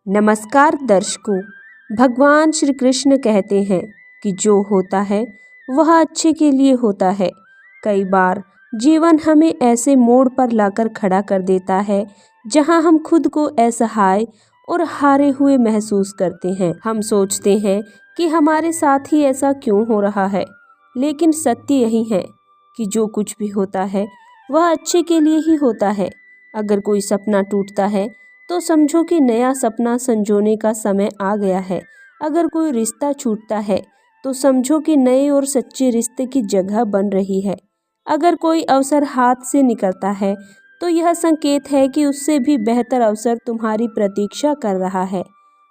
नमस्कार दर्शकों। भगवान श्री कृष्ण कहते हैं कि जो होता है वह अच्छे के लिए होता है। कई बार जीवन हमें ऐसे मोड़ पर लाकर खड़ा कर देता है जहां हम खुद को असहाय और हारे हुए महसूस करते हैं। हम सोचते हैं कि हमारे साथ ही ऐसा क्यों हो रहा है, लेकिन सत्य यही है कि जो कुछ भी होता है वह अच्छे के लिए ही होता है। अगर कोई सपना टूटता है तो समझो कि नया सपना संजोने का समय आ गया है। अगर कोई रिश्ता छूटता है तो समझो कि नए और सच्चे रिश्ते की जगह बन रही है। अगर कोई अवसर हाथ से निकलता है तो यह संकेत है कि उससे भी बेहतर अवसर तुम्हारी प्रतीक्षा कर रहा है।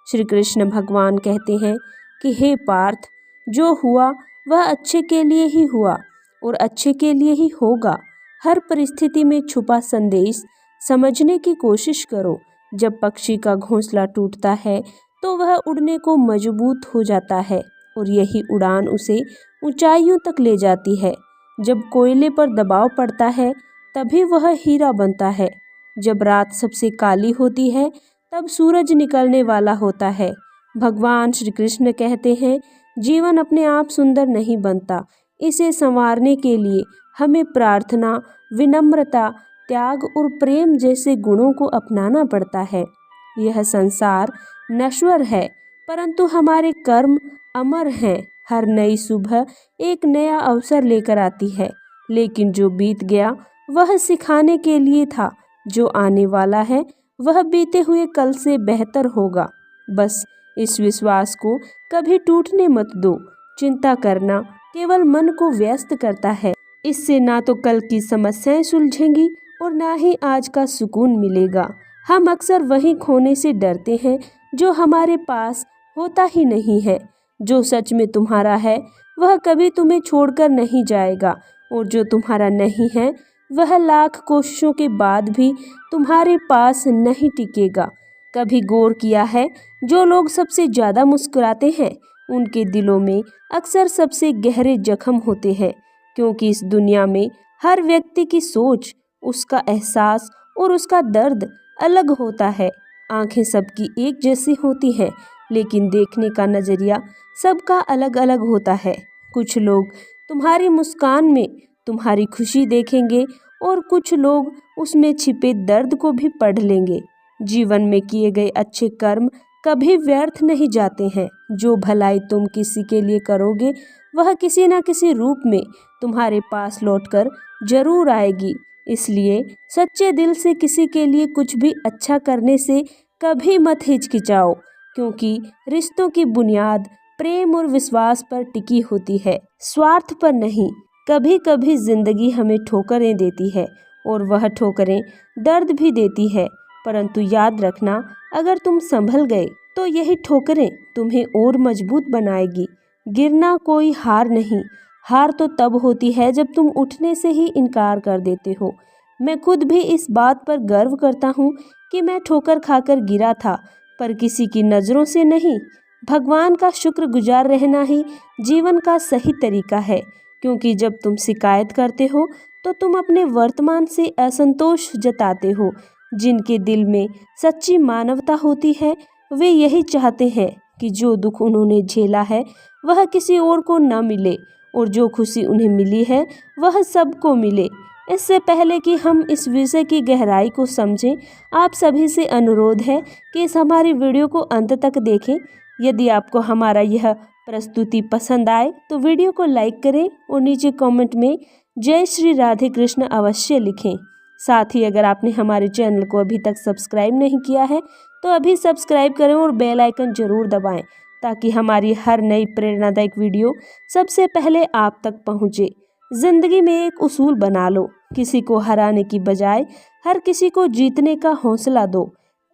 श्री कृष्ण भगवान कहते हैं कि हे पार्थ, जो हुआ वह अच्छे के लिए ही हुआ और अच्छे के लिए ही होगा। हर परिस्थिति में छुपा संदेश समझने की कोशिश करो। जब पक्षी का घोंसला टूटता है तो वह उड़ने को मजबूत हो जाता है और यही उड़ान उसे ऊंचाइयों तक ले जाती है। जब कोयले पर दबाव पड़ता है तभी वह हीरा बनता है। जब रात सबसे काली होती है तब सूरज निकलने वाला होता है। भगवान श्री कृष्ण कहते हैं, जीवन अपने आप सुंदर नहीं बनता, इसे संवारने के लिए हमें प्रार्थना, विनम्रता, त्याग और प्रेम जैसे गुणों को अपनाना पड़ता है। यह संसार नश्वर है परंतु हमारे कर्म अमर हैं। हर नई सुबह एक नया अवसर लेकर आती है, लेकिन जो बीत गया वह सिखाने के लिए था। जो आने वाला है वह बीते हुए कल से बेहतर होगा। बस इस विश्वास को कभी टूटने मत दो। चिंता करना केवल मन को व्यस्त करता है। इससे ना तो कल की समस्याएं सुलझेंगी और ना ही आज का सुकून मिलेगा। हम अक्सर वही खोने से डरते हैं जो हमारे पास होता ही नहीं है। जो सच में तुम्हारा है वह कभी तुम्हें छोड़कर नहीं जाएगा और जो तुम्हारा नहीं है वह लाख कोशिशों के बाद भी तुम्हारे पास नहीं टिकेगा। कभी गौर किया है, जो लोग सबसे ज़्यादा मुस्कुराते हैं उनके दिलों में अक्सर सबसे गहरे जख्म होते हैं, क्योंकि इस दुनिया में हर व्यक्ति की सोच, उसका एहसास और उसका दर्द अलग होता है। आंखें सबकी एक जैसी होती हैं, लेकिन देखने का नज़रिया सबका अलग अलग होता है। कुछ लोग तुम्हारी मुस्कान में तुम्हारी खुशी देखेंगे और कुछ लोग उसमें छिपे दर्द को भी पढ़ लेंगे। जीवन में किए गए अच्छे कर्म कभी व्यर्थ नहीं जाते हैं। जो भलाई तुम किसी के लिए करोगे वह किसी न किसी रूप में तुम्हारे पास लौटकर जरूर आएगी। इसलिए सच्चे दिल से किसी के लिए कुछ भी अच्छा करने से कभी मत हिचकिचाओ, क्योंकि रिश्तों की बुनियाद प्रेम और विश्वास पर टिकी होती है, स्वार्थ पर नहीं। कभी कभी जिंदगी हमें ठोकरें देती है और वह ठोकरें दर्द भी देती है, परंतु याद रखना, अगर तुम संभल गए तो यही ठोकरें तुम्हें और मजबूत बनाएगी। गिरना कोई हार नहीं, हार तो तब होती है जब तुम उठने से ही इनकार कर देते हो। मैं खुद भी इस बात पर गर्व करता हूँ कि मैं ठोकर खाकर गिरा था, पर किसी की नज़रों से नहीं। भगवान का शुक्रगुजार रहना ही जीवन का सही तरीका है, क्योंकि जब तुम शिकायत करते हो तो तुम अपने वर्तमान से असंतोष जताते हो। जिनके दिल में सच्ची मानवता होती है वे यही चाहते हैं कि जो दुख उन्होंने झेला है वह किसी और को न मिले और जो खुशी उन्हें मिली है वह सबको मिले। इससे पहले कि हम इस विषय की गहराई को समझें, आप सभी से अनुरोध है कि इस हमारी वीडियो को अंत तक देखें। यदि आपको हमारा यह प्रस्तुति पसंद आए तो वीडियो को लाइक करें और नीचे कमेंट में जय श्री राधे कृष्ण अवश्य लिखें। साथ ही अगर आपने हमारे चैनल को अभी तक सब्सक्राइब नहीं किया है तो अभी सब्सक्राइब करें और बेल आइकन जरूर दबाएं, ताकि हमारी हर नई प्रेरणादायक वीडियो सबसे पहले आप तक पहुंचे। जिंदगी में एक उसूल बना लो, किसी को हराने की बजाय हर किसी को जीतने का हौसला दो।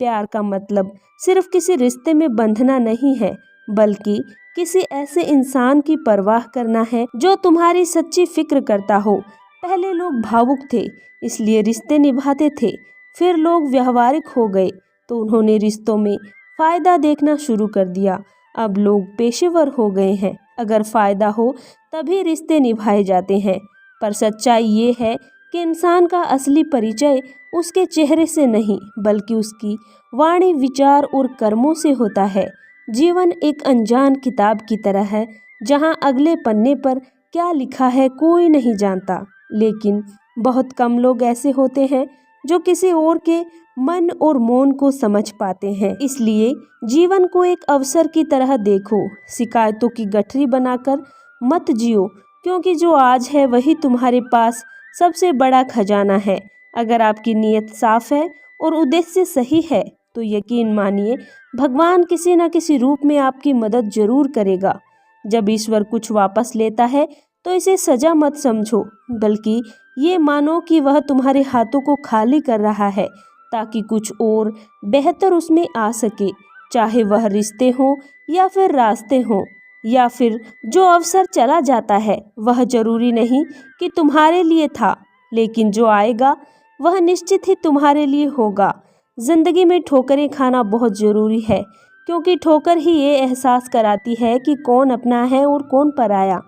प्यार का मतलब सिर्फ किसी रिश्ते में बंधना नहीं है, बल्कि किसी ऐसे इंसान की परवाह करना है जो तुम्हारी सच्ची फिक्र करता हो। पहले लोग भावुक थे इसलिए रिश्ते निभाते थे, फिर लोग व्यवहारिक हो गए तो उन्होंने रिश्तों में फायदा देखना शुरू कर दिया। अब लोग पेशेवर हो गए हैं, अगर फायदा हो तभी रिश्ते निभाए जाते हैं। पर सच्चाई ये है कि इंसान का असली परिचय उसके चेहरे से नहीं बल्कि उसकी वाणी, विचार और कर्मों से होता है। जीवन एक अनजान किताब की तरह है जहाँ अगले पन्ने पर क्या लिखा है कोई नहीं जानता, लेकिन बहुत कम लोग ऐसे होते हैं जो किसी और के मन और मौन को समझ पाते हैं। इसलिए जीवन को एक अवसर की तरह देखो, शिकायतों की गठरी बनाकर मत जियो, क्योंकि जो आज है वही तुम्हारे पास सबसे बड़ा खजाना है। अगर आपकी नीयत साफ है और उद्देश्य सही है तो यकीन मानिए भगवान किसी न किसी रूप में आपकी मदद जरूर करेगा। जब ईश्वर कुछ वापस लेता है तो इसे सजा मत समझो, बल्कि ये मानो कि वह तुम्हारे हाथों को खाली कर रहा है ताकि कुछ और बेहतर उसमें आ सके। चाहे वह रिश्ते हों या फिर रास्ते हों, या फिर जो अवसर चला जाता है वह जरूरी नहीं कि तुम्हारे लिए था, लेकिन जो आएगा वह निश्चित ही तुम्हारे लिए होगा। जिंदगी में ठोकरें खाना बहुत ज़रूरी है, क्योंकि ठोकर ही ये एहसास कराती है कि कौन अपना है और कौन पराया,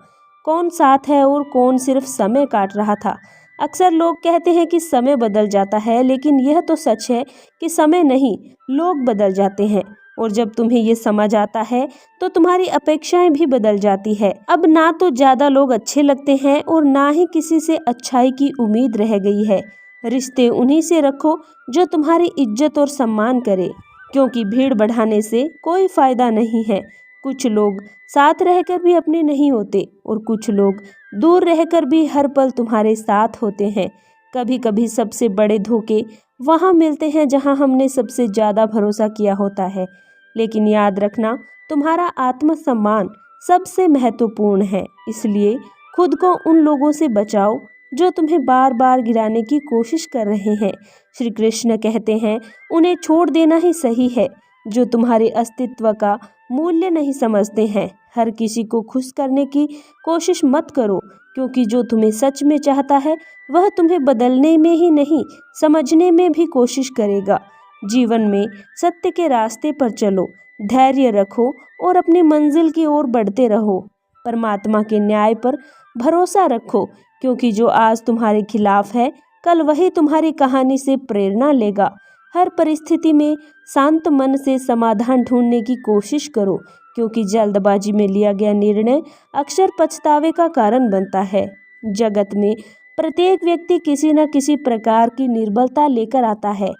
कौन साथ है और कौन सिर्फ समय काट रहा था। अक्सर लोग कहते हैं कि समय बदल जाता है, लेकिन यह तो सच है कि समय नहीं, लोग बदल जाते हैं। और जब तुम्हें ये समझ आता है तो तुम्हारी अपेक्षाएं भी बदल जाती है। अब ना तो ज़्यादा लोग अच्छे लगते हैं और ना ही किसी से अच्छाई की उम्मीद रह गई है। रिश्ते उन्हीं से रखो जो तुम्हारी इज्जत और सम्मान करे, क्योंकि भीड़ बढ़ाने से कोई फायदा नहीं है। कुछ लोग साथ रहकर भी अपने नहीं होते और कुछ लोग दूर रहकर भी हर पल तुम्हारे साथ होते हैं। कभी कभी सबसे बड़े धोखे वहाँ मिलते हैं जहाँ हमने सबसे ज़्यादा भरोसा किया होता है। लेकिन याद रखना, तुम्हारा आत्मसम्मान सबसे महत्वपूर्ण है, इसलिए खुद को उन लोगों से बचाओ जो तुम्हें बार बार गिराने की कोशिश कर रहे हैं। श्री कृष्ण कहते हैं, उन्हें छोड़ देना ही सही है जो तुम्हारे अस्तित्व का मूल्य नहीं समझते हैं। हर किसी को खुश करने की कोशिश मत करो, क्योंकि जो तुम्हें सच में चाहता है वह तुम्हें बदलने में ही नहीं, समझने में भी कोशिश करेगा। जीवन में सत्य के रास्ते पर चलो, धैर्य रखो और अपनी मंजिल की ओर बढ़ते रहो। परमात्मा के न्याय पर भरोसा रखो, क्योंकि जो आज तुम्हारे खिलाफ है कल वही तुम्हारी कहानी से प्रेरणा लेगा। हर परिस्थिति में शांत मन से समाधान ढूंढने की कोशिश करो, क्योंकि जल्दबाजी में लिया गया निर्णय अक्सर पछतावे का कारण बनता है। जगत में प्रत्येक व्यक्ति किसी न किसी प्रकार की निर्बलता लेकर आता है।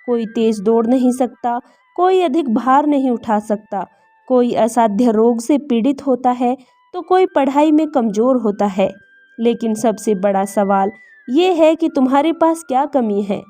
कोई तेज दौड़ नहीं सकता, कोई अधिक भार नहीं उठा सकता, कोई असाध्य रोग से पीड़ित होता है तो कोई पढ़ाई में कमज़ोर होता है। लेकिन सबसे बड़ा सवाल ये है कि तुम्हारे पास क्या कमी है।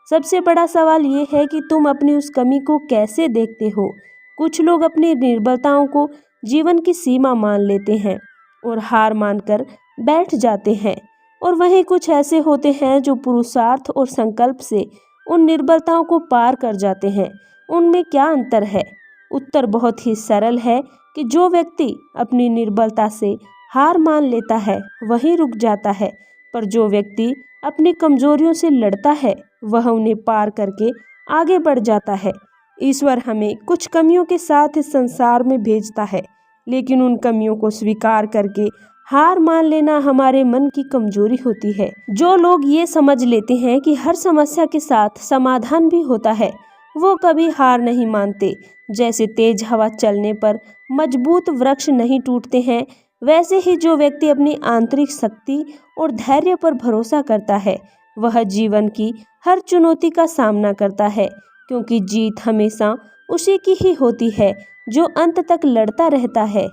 सबसे बड़ा सवाल ये है कि तुम अपनी उस कमी को कैसे देखते हो। कुछ लोग अपनी निर्बलताओं को जीवन की सीमा मान लेते हैं और हार मानकर बैठ जाते हैं, और वहीं कुछ ऐसे होते हैं जो पुरुषार्थ और संकल्प से उन निर्बलताओं को पार कर जाते हैं। उनमें क्या अंतर है? उत्तर बहुत ही सरल है कि जो व्यक्ति अपनी निर्बलता से हार मान लेता है वहीं रुक जाता है, पर जो व्यक्ति अपनी कमजोरियों से लड़ता है वह उन्हें पार करके आगे बढ़ जाता है। ईश्वर हमें कुछ कमियों के साथ इस संसार में भेजता है, लेकिन उन कमियों को स्वीकार करके हार मान लेना हमारे मन की कमजोरी होती है। जो लोग ये समझ लेते हैं कि हर समस्या के साथ समाधान भी होता है, वो कभी हार नहीं मानते। जैसे तेज हवा चलने पर मजबूत वृक्ष नहीं टूटते हैं, वैसे ही जो व्यक्ति अपनी आंतरिक शक्ति और धैर्य पर भरोसा करता है वह जीवन की हर चुनौती का सामना करता है, क्योंकि जीत हमेशा उसी की ही होती है जो अंत तक लड़ता रहता है।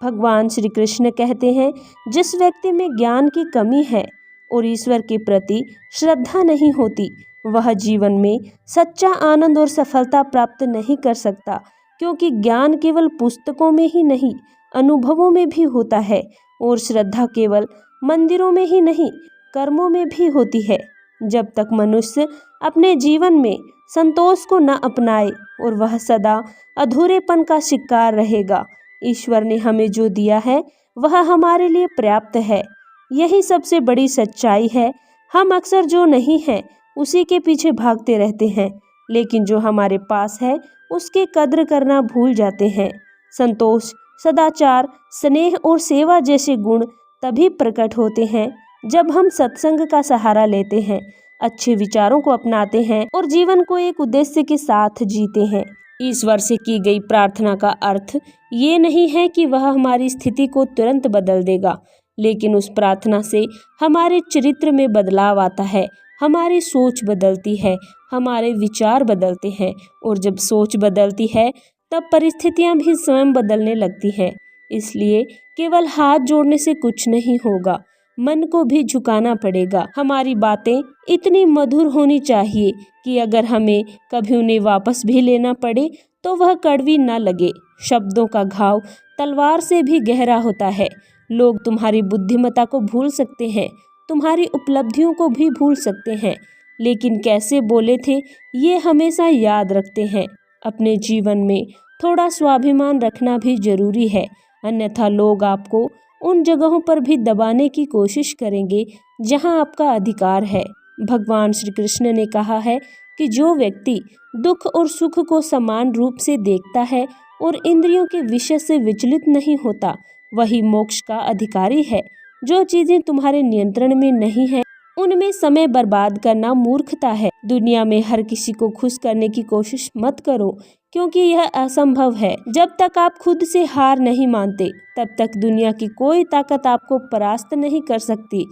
भगवान श्री कृष्ण कहते हैं, जिस व्यक्ति में ज्ञान की कमी है और ईश्वर के प्रति श्रद्धा नहीं होती, वह जीवन में सच्चा आनंद और सफलता प्राप्त नहीं कर सकता, क्योंकि ज्ञान केवल पुस्तकों में ही नहीं, अनुभवों में भी होता है, और श्रद्धा केवल मंदिरों में ही नहीं, कर्मों में भी होती है। जब तक मनुष्य अपने जीवन में संतोष को न अपनाए और वह सदा अधूरेपन का शिकार रहेगा। ईश्वर ने हमें जो दिया है वह हमारे लिए पर्याप्त है, यही सबसे बड़ी सच्चाई है। हम अक्सर जो नहीं है उसी के पीछे भागते रहते हैं, लेकिन जो हमारे पास है उसकी कद्र करना भूल जाते हैं। संतोष, सदाचार, स्नेह और सेवा जैसे गुण तभी प्रकट होते हैं जब हम सत्संग का सहारा लेते हैं, अच्छे विचारों को अपनाते हैं और जीवन को एक उद्देश्य के साथ जीते हैं। ईश्वर से की गई प्रार्थना का अर्थ ये नहीं है कि वह हमारी स्थिति को तुरंत बदल देगा, लेकिन उस प्रार्थना से हमारे चरित्र में बदलाव आता है, हमारी सोच बदलती है, हमारे विचार बदलते हैं और जब सोच बदलती है तब परिस्थितियां भी स्वयं बदलने लगती हैं। इसलिए केवल हाथ जोड़ने से कुछ नहीं होगा, मन को भी झुकाना पड़ेगा। हमारी बातें इतनी मधुर होनी चाहिए कि अगर हमें कभी उन्हें वापस भी लेना पड़े तो वह कड़वी न लगे। शब्दों का घाव तलवार से भी गहरा होता है। लोग तुम्हारी बुद्धिमत्ता को भूल सकते हैं, तुम्हारी उपलब्धियों को भी भूल सकते हैं, लेकिन कैसे बोले थे ये हमेशा याद रखते हैं। अपने जीवन में थोड़ा स्वाभिमान रखना भी जरूरी है, अन्यथा लोग आपको उन जगहों पर भी दबाने की कोशिश करेंगे जहां आपका अधिकार है। भगवान श्री कृष्ण ने कहा है कि जो व्यक्ति दुख और सुख को समान रूप से देखता है और इंद्रियों के विषय से विचलित नहीं होता, वही मोक्ष का अधिकारी है। जो चीजें तुम्हारे नियंत्रण में नहीं है उनमें समय बर्बाद करना मूर्खता है। दुनिया में हर किसी को खुश करने की कोशिश मत करो, क्योंकि यह असंभव है। जब तक आप खुद से हार नहीं मानते तब तक दुनिया की कोई ताकत आपको परास्त नहीं कर सकती।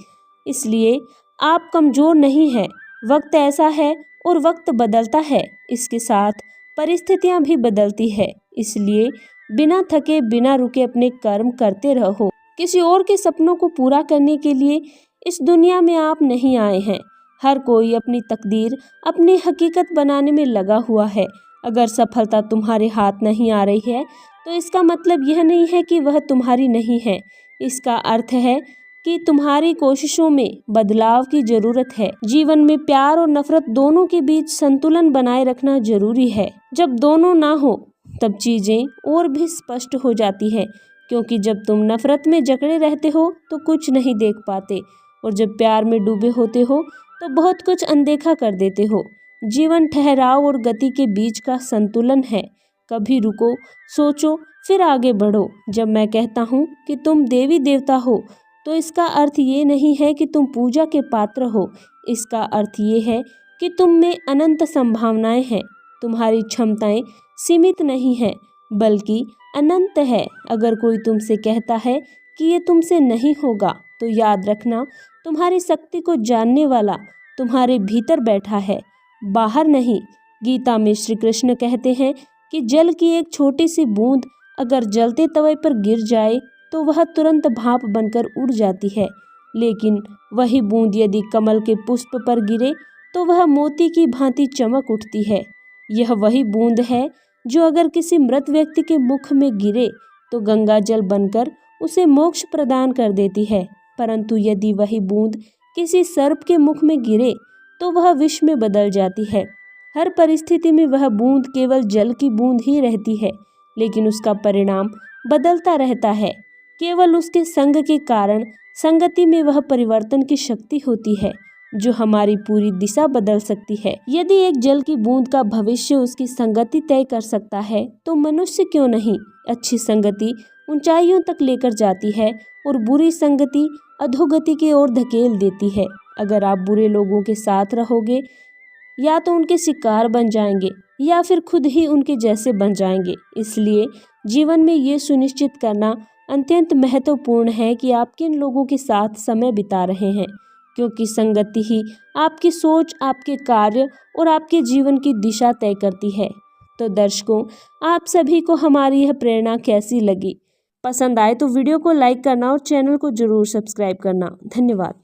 इसलिए आप कमजोर नहीं हैं। वक्त ऐसा है और वक्त बदलता है, इसके साथ परिस्थितियां भी बदलती है। इसलिए बिना थके बिना रुके अपने कर्म करते रहो। किसी और के सपनों को पूरा करने के लिए इस दुनिया में आप नहीं आए हैं। हर कोई अपनी तकदीर अपनी हकीकत बनाने में लगा हुआ है। अगर सफलता तुम्हारे हाथ नहीं आ रही है तो इसका मतलब यह नहीं है कि वह तुम्हारी नहीं है। इसका अर्थ है कि तुम्हारी कोशिशों में बदलाव की जरूरत है। जीवन में प्यार और नफरत दोनों के बीच संतुलन बनाए रखना जरूरी है। जब दोनों ना हो तब चीजें और भी स्पष्ट हो जाती है, क्योंकि जब तुम नफरत में जकड़े रहते हो तो कुछ नहीं देख पाते और जब प्यार में डूबे होते हो तो बहुत कुछ अनदेखा कर देते हो। जीवन ठहराव और गति के बीच का संतुलन है। कभी रुको, सोचो, फिर आगे बढ़ो। जब मैं कहता हूँ कि तुम देवी देवता हो तो इसका अर्थ ये नहीं है कि तुम पूजा के पात्र हो। इसका अर्थ ये है कि तुम में अनंत संभावनाएं हैं। तुम्हारी क्षमताएं सीमित नहीं हैं, बल्कि अनंत है। अगर कोई तुमसे कहता है कि ये तुमसे नहीं होगा तो याद रखना, तुम्हारी शक्ति को जानने वाला तुम्हारे भीतर बैठा है, बाहर नहीं। गीता में श्री कृष्ण कहते हैं कि जल की एक छोटी सी बूंद अगर जलते तवे पर गिर जाए तो वह तुरंत भाप बनकर उड़ जाती है, लेकिन वही बूंद यदि कमल के पुष्प पर गिरे तो वह मोती की भांति चमक उठती है। यह वही बूंद है जो अगर किसी मृत व्यक्ति के मुख में गिरे तो गंगा जल बनकर उसे मोक्ष प्रदान कर देती है, परंतु यदि वही बूंद किसी सर्प के मुख में गिरे तो वह विष में बदल जाती है। हर परिस्थिति में वह बूंद केवल जल की बूंद ही रहती है, लेकिन उसका परिणाम बदलता रहता है। केवल उसके संग के कारण संगति में वह परिवर्तन की शक्ति होती है जो हमारी पूरी दिशा बदल सकती है। यदि एक जल की बूंद का भविष्य उसकी संगति तय कर सकता है तो मनुष्य क्यों नहीं। अच्छी संगति ऊंचाइयों तक लेकर जाती है और बुरी संगति अधोगति की ओर धकेल देती है। अगर आप बुरे लोगों के साथ रहोगे या तो उनके शिकार बन जाएंगे या फिर खुद ही उनके जैसे बन जाएंगे। इसलिए जीवन में ये सुनिश्चित करना अत्यंत महत्वपूर्ण है कि आप किन लोगों के साथ समय बिता रहे हैं, क्योंकि संगति ही आपकी सोच, आपके कार्य और आपके जीवन की दिशा तय करती है। तो दर्शकों, आप सभी को हमारी यह प्रेरणा कैसी लगी? पसंद आए तो वीडियो को लाइक करना और चैनल को जरूर सब्सक्राइब करना। धन्यवाद।